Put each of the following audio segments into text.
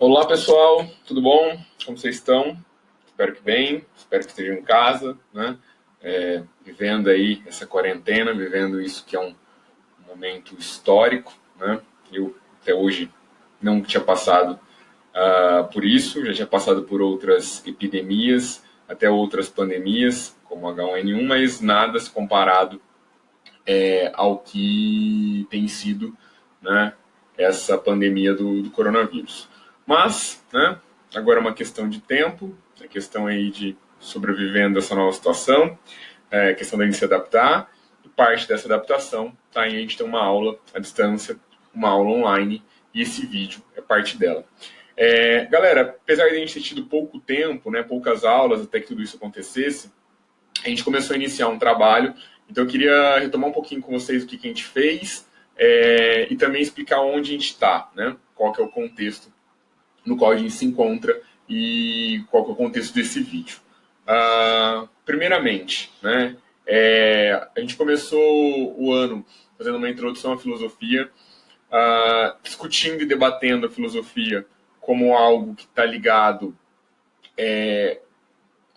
Olá pessoal, tudo bom? Como vocês estão? Espero que bem, espero que estejam em casa, né? Vivendo aí essa quarentena, vivendo isso que é um momento histórico, né? Eu até hoje não tinha passado por isso, já tinha passado por outras epidemias, até outras pandemias, como H1N1, mas nada se comparado ao que tem sido, né, essa pandemia do coronavírus. Mas, né, agora é uma questão de tempo, é questão aí de sobrevivendo essa nova situação, é questão da gente se adaptar, e parte dessa adaptação está em a gente ter uma aula à distância, uma aula online, e esse vídeo é parte dela. Galera, apesar de a gente ter tido pouco tempo, né, poucas aulas até que tudo isso acontecesse, a gente começou a iniciar um trabalho, então eu queria retomar um pouquinho com vocês o que a gente fez e também explicar onde a gente está, né? Qual que é o contexto no qual a gente se encontra e qual que é o contexto desse vídeo. Primeiramente, né, a gente começou o ano fazendo uma introdução à filosofia, discutindo e debatendo a filosofia como algo que está ligado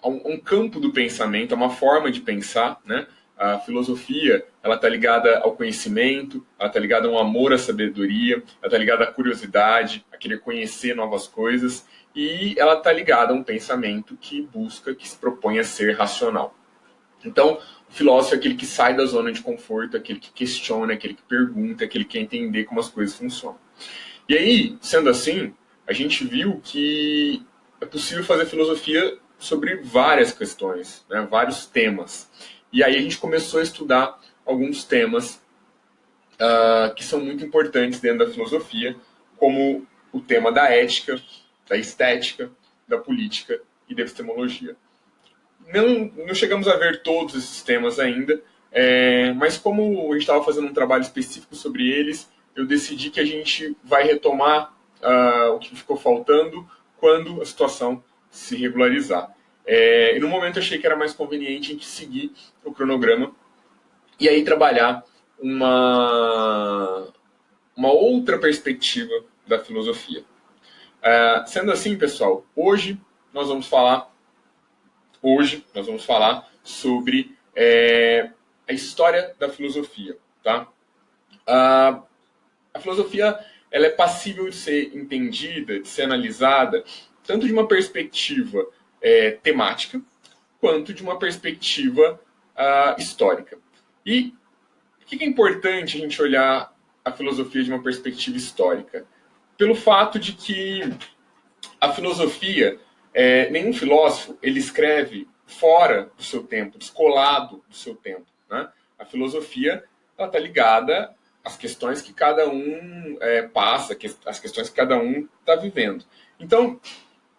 um campo do pensamento, a uma forma de pensar, né? A filosofia, ela está ligada ao conhecimento, ela está ligada a um amor à sabedoria, ela está ligada à curiosidade, a querer conhecer novas coisas, e ela está ligada a um pensamento que busca, que se propõe a ser racional. Então, o filósofo é aquele que sai da zona de conforto, aquele que questiona, aquele que pergunta, aquele que quer entender como as coisas funcionam. E aí, sendo assim, a gente viu que é possível fazer filosofia sobre várias questões, né, vários temas. E aí a gente começou a estudar alguns temas que são muito importantes dentro da filosofia, como o tema da ética, da estética, da política e da epistemologia. Não chegamos a ver todos esses temas ainda, mas como a gente estava fazendo um trabalho específico sobre eles, eu decidi que a gente vai retomar o que ficou faltando quando a situação se regularizar. E no momento eu achei que era mais conveniente a gente seguir o cronograma e aí trabalhar uma outra perspectiva da filosofia. Sendo assim, pessoal, hoje nós vamos falar sobre a história da filosofia. Tá? A filosofia ela é passível de ser entendida, de ser analisada, tanto de uma perspectiva temática, quanto de uma perspectiva histórica. E por que é importante a gente olhar a filosofia de uma perspectiva histórica? Pelo fato de que a filosofia, nenhum filósofo ele escreve fora do seu tempo, descolado do seu tempo. Né? A filosofia está ligada às questões que cada um passa, às questões que cada um está vivendo. Então,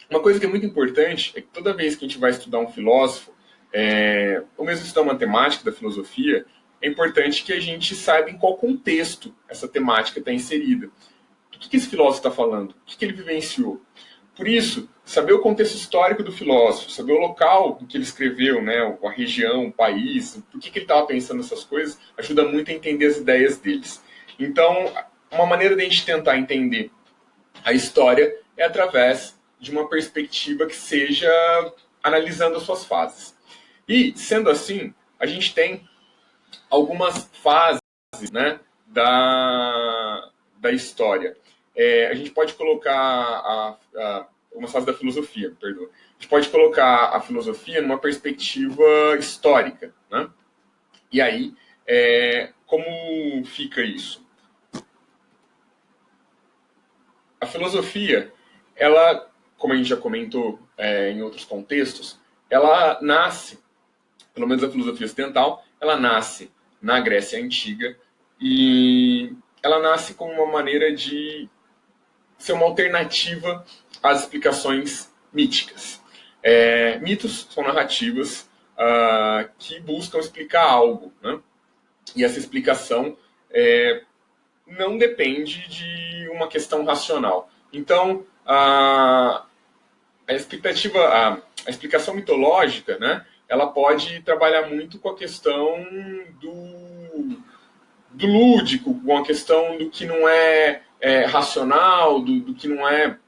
uma coisa que é muito importante é que toda vez que a gente vai estudar um filósofo, ou mesmo estudar uma temática da filosofia, é importante que a gente saiba em qual contexto essa temática está inserida. Do que esse filósofo está falando? O que ele vivenciou? Por isso, saber o contexto histórico do filósofo, saber o local em que ele escreveu, né, a região, o país, por que ele estava pensando nessas coisas, ajuda muito a entender as ideias deles. Então, uma maneira de a gente tentar entender a história é através de uma perspectiva que seja analisando as suas fases. E, sendo assim, a gente tem algumas fases, né, da história. A gente pode colocar uma fase da filosofia, perdoa. A gente pode colocar a filosofia numa perspectiva histórica, né? E aí, como fica isso? A filosofia, ela, como a gente já comentou em outros contextos, ela nasce, pelo menos a filosofia ocidental, ela nasce na Grécia Antiga e ela nasce como uma maneira de ser uma alternativa às explicações míticas. Mitos são narrativas que buscam explicar algo, né? E essa explicação não depende de uma questão racional. Então, a expectativa, a explicação mitológica, né, ela pode trabalhar muito com a questão do lúdico, com a questão do que não é racional, do que não é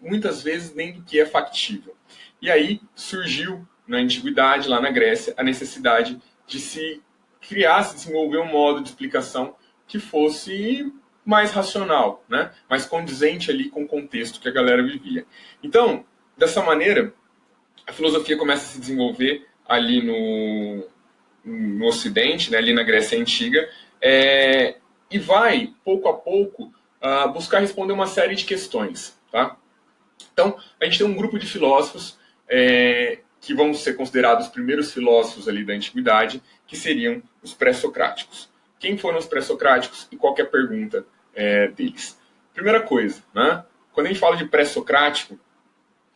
muitas vezes nem do que é factível. E aí surgiu na antiguidade, lá na Grécia, a necessidade de se criar, se desenvolver um modo de explicação que fosse mais racional, né? Mais condizente ali com o contexto que a galera vivia. Então, dessa maneira, a filosofia começa a se desenvolver ali no Ocidente, né, ali na Grécia Antiga, e vai, pouco a pouco, buscar responder uma série de questões. Tá? Então, a gente tem um grupo de filósofos que vão ser considerados os primeiros filósofos ali da antiguidade, que seriam os pré-socráticos. Quem foram os pré-socráticos e qual é a pergunta deles? Primeira coisa, né? Quando a gente fala de pré-socrático,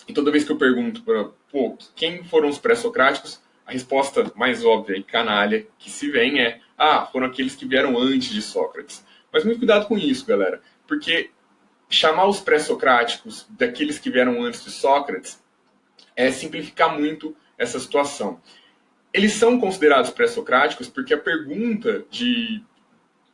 e toda vez que eu pergunto para quem foram os pré-socráticos, a resposta mais óbvia e canalha que se vem é: foram aqueles que vieram antes de Sócrates. Mas muito cuidado com isso, galera, porque chamar os pré-socráticos daqueles que vieram antes de Sócrates é simplificar muito essa situação. Eles são considerados pré-socráticos porque a pergunta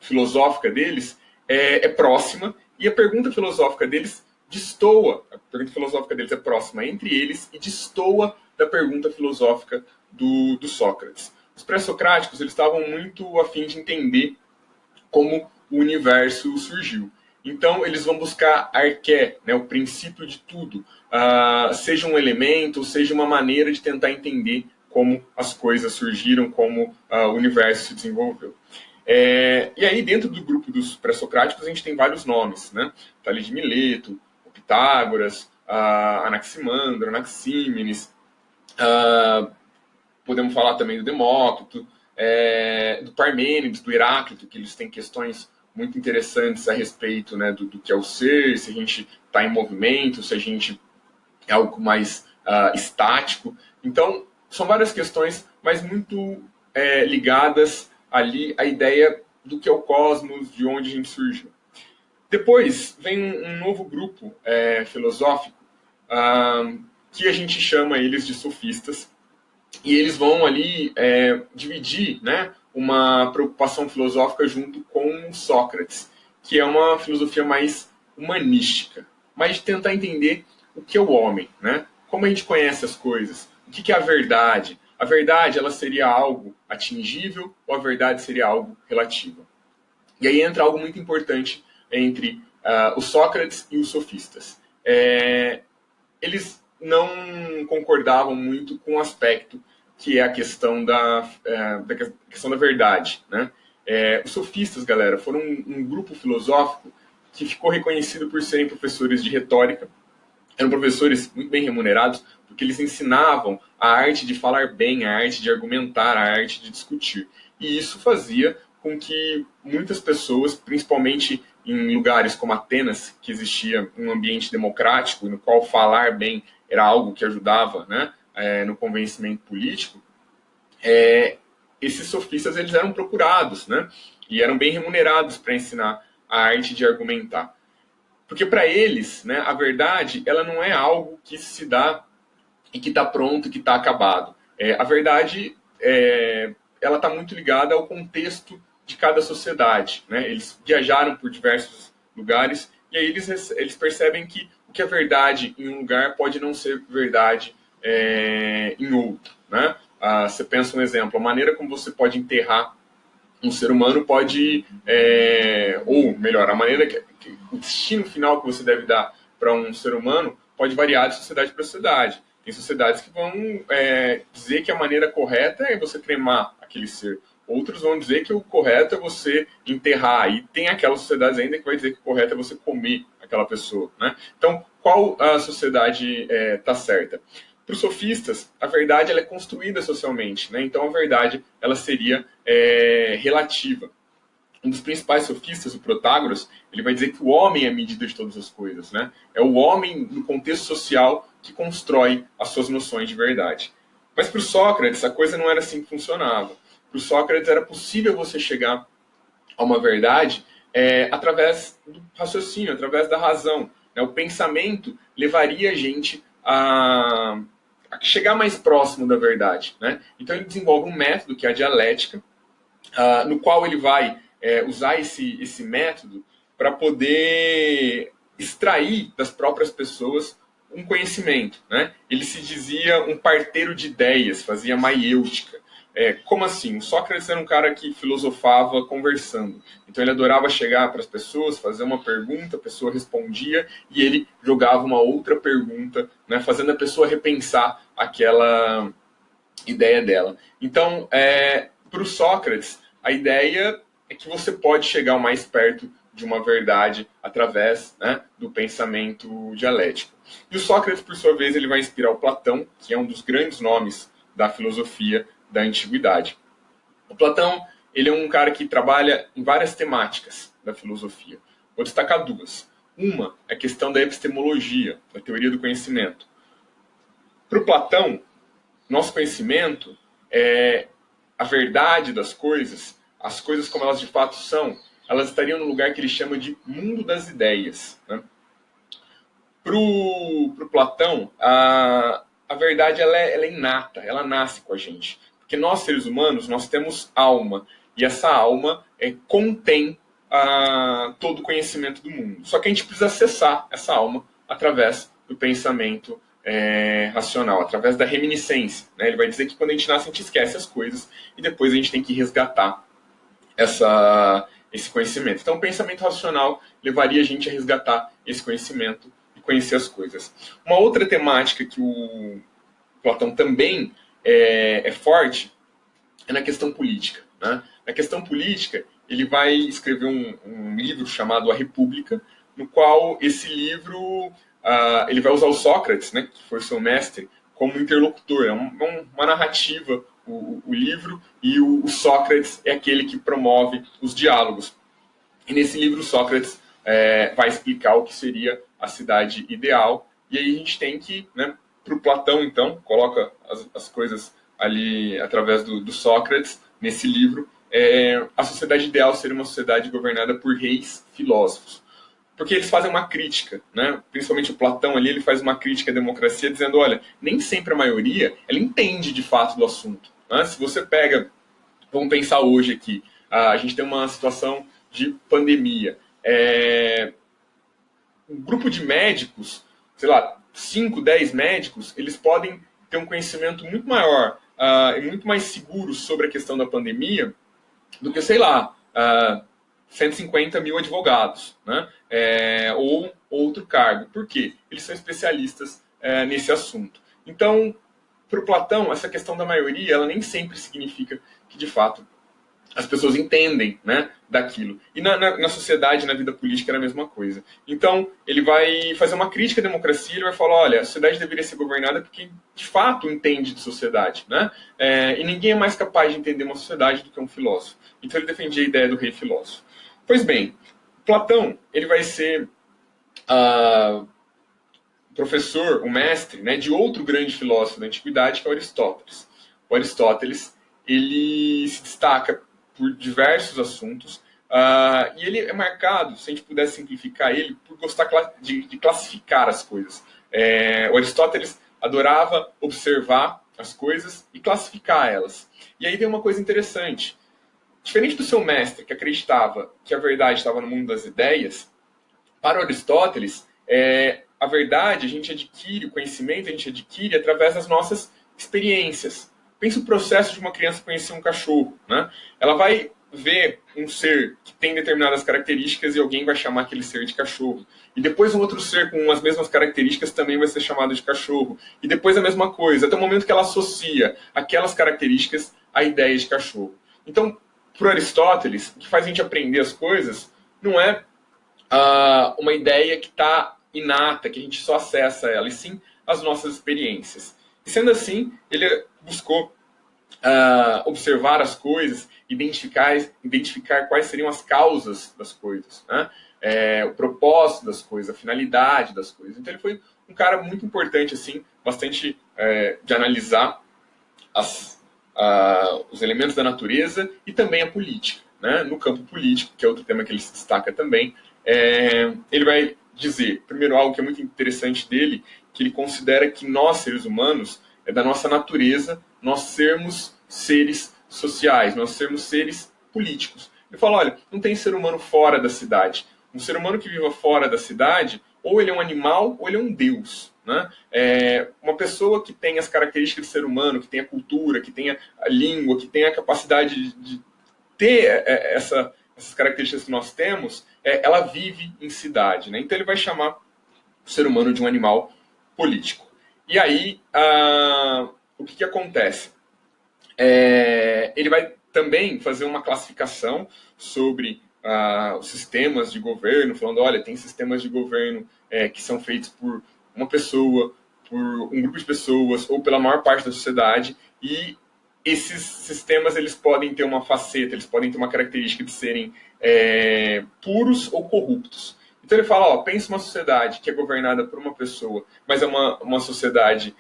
filosófica deles é próxima e a pergunta filosófica deles destoa. A pergunta filosófica deles é próxima entre eles e destoa da pergunta filosófica do Sócrates. Os pré-socráticos eles estavam muito a fim de entender como o universo surgiu. Então, eles vão buscar arqué, né, o princípio de tudo, seja um elemento, seja uma maneira de tentar entender como as coisas surgiram, como o universo se desenvolveu. E aí, dentro do grupo dos pré-socráticos, a gente tem vários nomes, né? Tales de Mileto, o Pitágoras, Anaximandro, Anaxímenes, podemos falar também do Demócrito, do Parmênides, do Heráclito, que eles têm questões muito interessantes a respeito, né, do que é o ser, se a gente está em movimento, se a gente é algo mais estático. Então, são várias questões, mas muito ligadas ali à ideia do que é o cosmos, de onde a gente surgiu. Depois vem um novo grupo filosófico que a gente chama eles de sofistas, e eles vão ali dividir, né, uma preocupação filosófica junto com Sócrates, que é uma filosofia mais humanística, mais de tentar entender o que é o homem, né? Como a gente conhece as coisas, o que é a verdade. A verdade ela seria algo atingível ou a verdade seria algo relativo? E aí entra algo muito importante entre os Sócrates e os sofistas. Eles não concordavam muito com o aspecto que é a questão da questão da verdade, né? Os sofistas, galera, foram um grupo filosófico que ficou reconhecido por serem professores de retórica. Eram professores muito bem remunerados, porque eles ensinavam a arte de falar bem, a arte de argumentar, a arte de discutir. E isso fazia com que muitas pessoas, principalmente em lugares como Atenas, que existia um ambiente democrático, no qual falar bem era algo que ajudava, né, no convencimento político, esses sofistas eles eram procurados, né, e eram bem remunerados para ensinar a arte de argumentar. Porque para eles, né, a verdade ela não é algo que se dá e que está pronto, que está acabado. A verdade ela está muito ligada ao contexto de cada sociedade. Né? Eles viajaram por diversos lugares e aí eles percebem que o que é verdade em um lugar pode não ser verdade em outro. Né? Você pensa um exemplo, a maneira como você pode enterrar um ser humano pode, ou melhor, a maneira o destino final que você deve dar para um ser humano pode variar de sociedade para sociedade. Tem sociedades que vão dizer que a maneira correta é você cremar aquele ser. Outros vão dizer que o correto é você enterrar. E tem aquelas sociedades ainda que vai dizer que o correto é você comer aquela pessoa. Né? Então, qual a sociedade está certa? Para os sofistas, a verdade ela é construída socialmente. Né? Então, a verdade ela seria relativa. Um dos principais sofistas, o Protágoras, ele vai dizer que o homem é a medida de todas as coisas. Né? É o homem, no contexto social, que constrói as suas noções de verdade. Mas para o Sócrates, a coisa não era assim que funcionava. Para o Sócrates era possível você chegar a uma verdade através do raciocínio, através da razão. Né? O pensamento levaria a gente a chegar mais próximo da verdade. Né? Então ele desenvolve um método que é a dialética, no qual ele vai usar esse método para poder extrair das próprias pessoas um conhecimento, né? Ele se dizia um parteiro de ideias, fazia maiêutica. Como assim? O Sócrates era um cara que filosofava conversando. Então ele adorava chegar para as pessoas, fazer uma pergunta, a pessoa respondia e ele jogava uma outra pergunta, né, fazendo a pessoa repensar aquela ideia dela. Então, para o Sócrates, a ideia é que você pode chegar o mais perto de uma verdade através, né, do pensamento dialético. E o Sócrates, por sua vez, ele vai inspirar o Platão, que é um dos grandes nomes da filosofia da antiguidade. O Platão, ele é um cara que trabalha em várias temáticas da filosofia. Vou destacar duas. Uma é a questão da epistemologia, da teoria do conhecimento. Para o Platão, nosso conhecimento é a verdade das coisas, as coisas como elas de fato são, elas estariam no lugar que ele chama de mundo das ideias, né? Pro Platão, a verdade ela é inata, ela nasce com a gente. Porque nós, seres humanos, nós temos alma. E essa alma contém todo o conhecimento do mundo. Só que a gente precisa acessar essa alma através do pensamento racional, através da reminiscência, né? Ele vai dizer que quando a gente nasce, a gente esquece as coisas e depois a gente tem que resgatar esse conhecimento. Então, o pensamento racional levaria a gente a resgatar esse conhecimento e conhecer as coisas. Uma outra temática que o Platão também é forte é na questão política, né? Na questão política, ele vai escrever um livro chamado A República, no qual esse livro ele vai usar o Sócrates, né, que foi seu mestre, como interlocutor. É uma narrativa, o livro, e o Sócrates é aquele que promove os diálogos. E nesse livro, Sócrates vai explicar o que seria a cidade ideal. E aí a gente tem que, né, para o Platão, então, coloca as coisas ali através do Sócrates, nesse livro, a sociedade ideal seria uma sociedade governada por reis filósofos. Porque eles fazem uma crítica, né? Principalmente o Platão ali, ele faz uma crítica à democracia, dizendo, olha, nem sempre a maioria, ela entende de fato do assunto. Né? Se você pega, vamos pensar hoje aqui, a gente tem uma situação de pandemia. Um grupo de médicos, sei lá, 5, 10 médicos, eles podem ter um conhecimento muito maior e muito mais seguro sobre a questão da pandemia do que, sei lá, 150 mil advogados, né? Ou outro cargo. Por quê? Eles são especialistas nesse assunto. Então, para o Platão, essa questão da maioria, ela nem sempre significa que, de fato, as pessoas entendem, né, daquilo. E na sociedade, na vida política, era a mesma coisa. Então, ele vai fazer uma crítica à democracia, ele vai falar, olha, a sociedade deveria ser governada porque, de fato, entende de sociedade, né? E ninguém é mais capaz de entender uma sociedade do que um filósofo. Então, ele defendia a ideia do rei filósofo. Pois bem, Platão, ele vai ser professor, o mestre, né, de outro grande filósofo da antiguidade, que é Aristóteles. O Aristóteles, ele se destaca por diversos assuntos, e ele é marcado, se a gente pudesse simplificar ele, por gostar de classificar as coisas. O Aristóteles adorava observar as coisas e classificar elas. E aí vem uma coisa interessante. Diferente do seu mestre, que acreditava que a verdade estava no mundo das ideias, para Aristóteles, a verdade a gente adquire, o conhecimento a gente adquire através das nossas experiências. Pensa o processo de uma criança conhecer um cachorro, né? Ela vai ver um ser que tem determinadas características e alguém vai chamar aquele ser de cachorro. E depois um outro ser com as mesmas características também vai ser chamado de cachorro. E depois a mesma coisa, até o momento que ela associa aquelas características à ideia de cachorro. Então, para Aristóteles, o que faz a gente aprender as coisas não é uma ideia que está inata, que a gente só acessa ela, e sim as nossas experiências. E sendo assim, ele buscou observar as coisas, identificar quais seriam as causas das coisas, né? O propósito das coisas, a finalidade das coisas. Então ele foi um cara muito importante, assim, bastante de analisar os elementos da natureza e também a política, né? No campo político, que é outro tema que ele se destaca também, ele vai dizer, primeiro, algo que é muito interessante dele, que ele considera que nós, seres humanos, é da nossa natureza nós sermos seres sociais, nós sermos seres políticos. Ele fala, olha, não tem ser humano fora da cidade. Um ser humano que viva fora da cidade, ou ele é um animal ou ele é um deus. Né? Uma pessoa que tem as características do ser humano, que tem a cultura, que tem a língua, que tem a capacidade de ter essas características que nós temos, ela vive em cidade. Né? Então ele vai chamar o ser humano de um animal político. E aí, o que acontece? Ele vai também fazer uma classificação sobre os sistemas de governo, falando, olha, tem sistemas de governo que são feitos por uma pessoa, por um grupo de pessoas, ou pela maior parte da sociedade, e esses sistemas eles podem ter uma faceta, eles podem ter uma característica de serem puros ou corruptos. Então ele fala, pensa uma sociedade que é governada por uma pessoa, mas é uma sociedade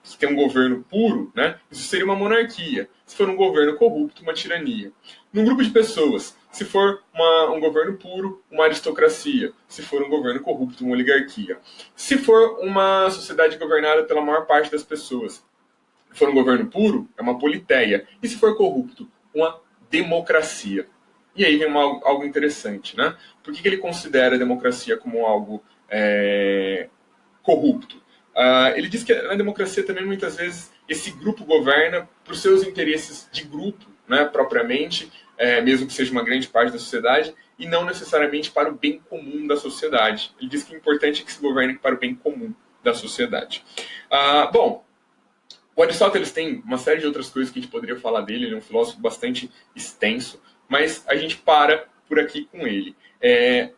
que tem um governo puro, né? Isso seria uma monarquia. Se for um governo corrupto, uma tirania. Num grupo de pessoas, se for um governo puro, uma aristocracia. Se for um governo corrupto, uma oligarquia. Se for uma sociedade governada pela maior parte das pessoas, se for um governo puro, é uma politeia. E se for corrupto, uma democracia. E aí vem algo interessante, né? Por que ele considera a democracia como algo corrupto? Ele diz que na democracia também muitas vezes esse grupo governa por seus interesses de grupo, né, propriamente, mesmo que seja uma grande parte da sociedade, e não necessariamente para o bem comum da sociedade. Ele diz que o importante é que se governe para o bem comum da sociedade. Bom, o Aristóteles tem uma série de outras coisas que a gente poderia falar dele, ele é um filósofo bastante extenso, mas a gente para por aqui com ele.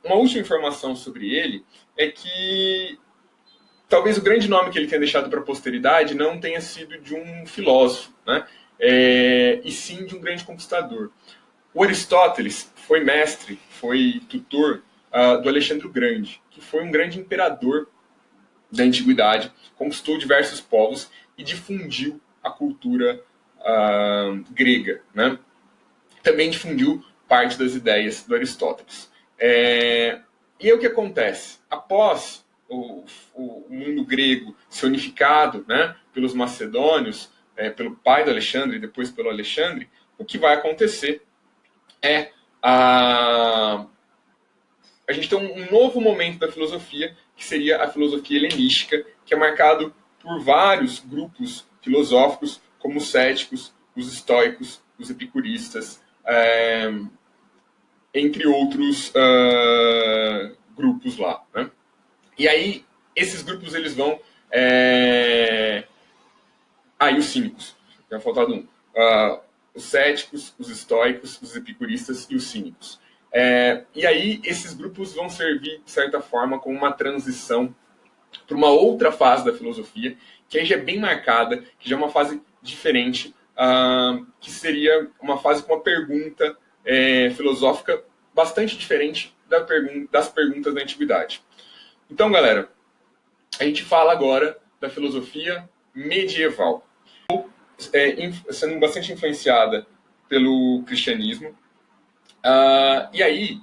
Uma última informação sobre ele é que talvez o grande nome que ele tenha deixado para a posteridade não tenha sido de um filósofo, né? E sim de um grande conquistador. O Aristóteles foi mestre, foi tutor do Alexandre o Grande, que foi um grande imperador da antiguidade, conquistou diversos povos e difundiu a cultura grega, né? Também difundiu parte das ideias do Aristóteles. E aí o que acontece? Após o mundo grego ser unificado, né, pelos macedônios, pelo pai do Alexandre e depois pelo Alexandre, o que vai acontecer é a gente tem um novo momento da filosofia, que seria a filosofia helenística, que é marcado por vários grupos filosóficos, como os céticos, os estoicos, os epicuristas, entre outros grupos lá. Né? E aí, esses grupos eles vão... e os cínicos. Tinha faltado um. Os céticos, os estoicos, os epicuristas e os cínicos. E aí, esses grupos vão servir, de certa forma, como uma transição para uma outra fase da filosofia, que aí já é bem marcada, que já é uma fase diferente, que seria uma fase com uma pergunta filosófica bastante diferente das perguntas da antiguidade. Então, galera, a gente fala agora da filosofia medieval, sendo bastante influenciada pelo cristianismo. E aí,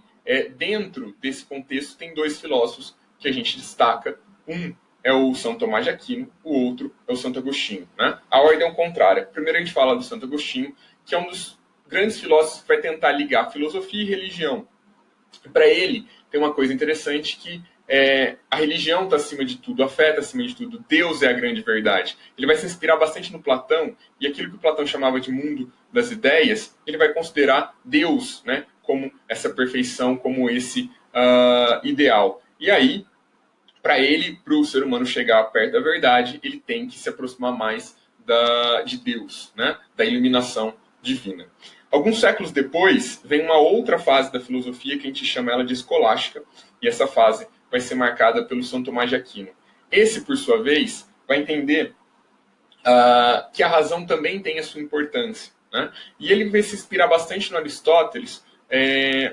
dentro desse contexto, tem dois filósofos que a gente destaca. Um é o São Tomás de Aquino, o outro é o Santo Agostinho. Né? A ordem é o contrária. Primeiro a gente fala do Santo Agostinho, que é um dos grandes filósofos que vai tentar ligar filosofia e religião. Para ele, tem uma coisa interessante que a religião está acima de tudo, a fé está acima de tudo, Deus é a grande verdade. Ele vai se inspirar bastante no Platão, e aquilo que o Platão chamava de mundo das ideias, ele vai considerar Deus, né, como essa perfeição, como esse ideal. E aí, para ele, para o ser humano chegar perto da verdade, ele tem que se aproximar mais de Deus, né, da iluminação divina. Alguns séculos depois, vem uma outra fase da filosofia que a gente chama ela de escolástica, e essa fase vai ser marcada pelo São Tomás de Aquino. Esse, por sua vez, vai entender que a razão também tem a sua importância. Né? E ele vai se inspirar bastante no Aristóteles,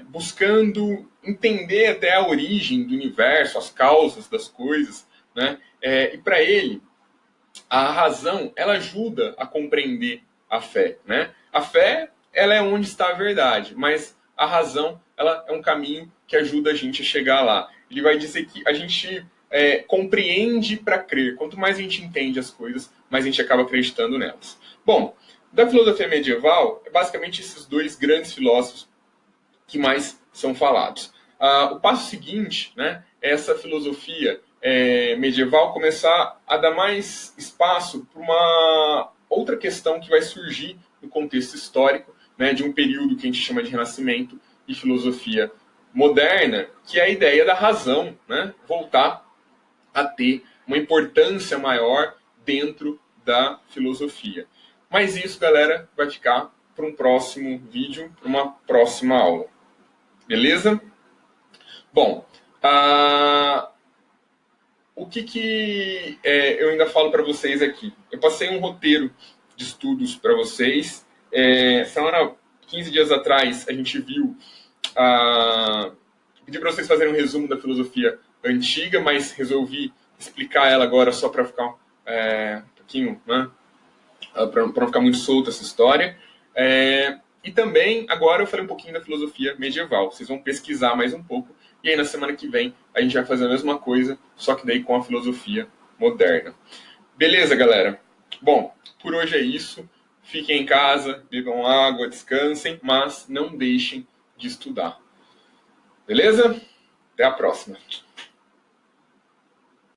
buscando entender até a origem do universo, as causas das coisas. Né? E para ele, a razão ela ajuda a compreender a fé. Né? A fé ela é onde está a verdade, mas a razão ela é um caminho que ajuda a gente a chegar lá. Ele vai dizer que a gente compreende para crer. Quanto mais a gente entende as coisas, mais a gente acaba acreditando nelas. Bom, da filosofia medieval, é basicamente esses dois grandes filósofos que mais são falados. O passo seguinte, né, é essa filosofia medieval começar a dar mais espaço para uma outra questão que vai surgir no contexto histórico, né, de um período que a gente chama de Renascimento e filosofia moderna, que é a ideia da razão, né, voltar a ter uma importância maior dentro da filosofia. Mas isso, galera, vai ficar para um próximo vídeo, para uma próxima aula. Beleza? Bom, o que eu ainda falo para vocês aqui? Eu passei um roteiro de estudos para vocês. Semana 15 dias atrás, a gente viu... pedi para vocês fazerem um resumo da filosofia antiga, mas resolvi explicar ela agora só para ficar um pouquinho, né? Para não ficar muito solta essa história. E também, agora eu falei um pouquinho da filosofia medieval. Vocês vão pesquisar mais um pouco. E aí, na semana que vem, a gente vai fazer a mesma coisa, só que daí com a filosofia moderna. Beleza, galera? Bom, por hoje é isso. Fiquem em casa, bebam água, descansem, mas não deixem de estudar. Beleza? Até a próxima.